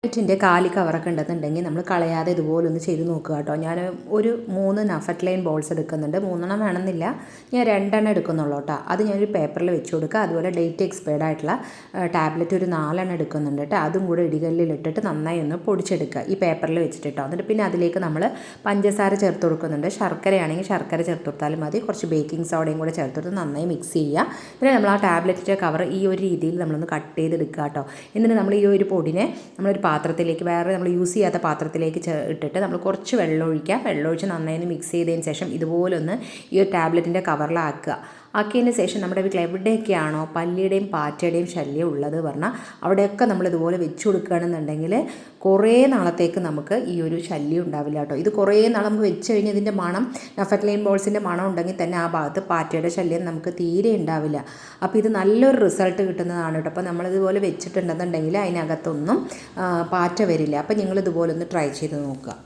ിൻ്റെ കാലി കവറൊക്കെ ഉണ്ടെന്നുണ്ടെങ്കിൽ നമ്മൾ കളയാതെ ഇതുപോലൊന്ന് ചെയ്ത് നോക്കുക കേട്ടോ. ഞാൻ ഒരു 3 നഫറ്റ്ലൈൻ ബോൾസ് എടുക്കുന്നുണ്ട്. 3 വേണമെന്നില്ല, ഞാൻ 2 എടുക്കുന്നുള്ളൂ കേട്ടോ. അത് ഞാനൊരു പേപ്പറിൽ വെച്ച് കൊടുക്കുക. അതുപോലെ ഡേറ്റ് എക്സ്പയർഡ് ആയിട്ടുള്ള ടാബ്ലറ്റ് ഒരു 4 എടുക്കുന്നുണ്ട് കേട്ടോ. അതും കൂടെ ഇടികല്ലിലിട്ടിട്ട് നന്നായി ഒന്ന് പൊടിച്ചെടുക്കുക ഈ പേപ്പറിൽ വെച്ചിട്ട് കേട്ടോ. എന്നിട്ട് പിന്നെ അതിലേക്ക് നമ്മൾ പഞ്ചസാര ചേർത്ത് കൊടുക്കുന്നുണ്ട്. ശർക്കരയാണെങ്കിൽ ശർക്കര ചേർത്ത് കൊടുത്താലും മതി. കുറച്ച് ബേക്കിംഗ് സോഡയും കൂടെ ചേർത്തിട്ട് നന്നായി മിക്സ് ചെയ്യുക. എന്നിട്ട് നമ്മൾ ആ ടാബ്ലറ്റിൻ്റെ കവർ ഈ ഒരു രീതിയിൽ നമ്മളൊന്ന് കട്ട് ചെയ്തെടുക്കുക കേട്ടോ. എന്നിട്ട് നമ്മൾ ഈ ഒരു പൊടിനെ നമ്മളൊരു പാത്രത്തിലേക്ക്, വേറെ നമ്മൾ യൂസ് ചെയ്യാത്ത പാത്രത്തിലേക്ക് ഇട്ടിട്ട് നമ്മൾ കുറച്ച് വെള്ളം ഒഴിച്ച് നന്നായി മിക്സ് ചെയ്തതിന് ശേഷം ഇതുപോലൊന്ന് ഈ ഒരു ടാബ്ലറ്റിൻ്റെ കവറിലാക്കുക. ആക്കിയതിന് ശേഷം നമ്മുടെ വീട്ടിൽ എവിടെയൊക്കെയാണോ പല്ലിയുടെയും പാറ്റയുടെയും ശല്യം ഉള്ളത് പറഞ്ഞാൽ അവിടെയൊക്കെ നമ്മൾ ഇതുപോലെ വെച്ച് കൊടുക്കുകയാണെന്നുണ്ടെങ്കിൽ കുറേ നാളത്തേക്ക് നമുക്ക് ഈ ഒരു ശല്യം ഉണ്ടാവില്ല കേട്ടോ. ഇത് കുറേ നാൾ നമുക്ക് വെച്ച് കഴിഞ്ഞ് ഇതിൻ്റെ മണം, നഫറ്റ്ലൈൻ ബോൾസിൻ്റെ മണം ഉണ്ടെങ്കിൽ തന്നെ ആ ഭാഗത്ത് പാറ്റയുടെ ശല്യം നമുക്ക് തീരെ ഉണ്ടാവില്ല. അപ്പോൾ ഇത് നല്ലൊരു റിസൾട്ട് കിട്ടുന്നതാണ് കേട്ടോ. അപ്പോൾ നമ്മളിതുപോലെ വെച്ചിട്ടുണ്ടെന്നുണ്ടെങ്കിൽ അതിനകത്തൊന്നും പാറ്റ വരില്ല. അപ്പോൾ നിങ്ങളിതുപോലെ ഒന്ന് ട്രൈ ചെയ്ത് നോക്കുക.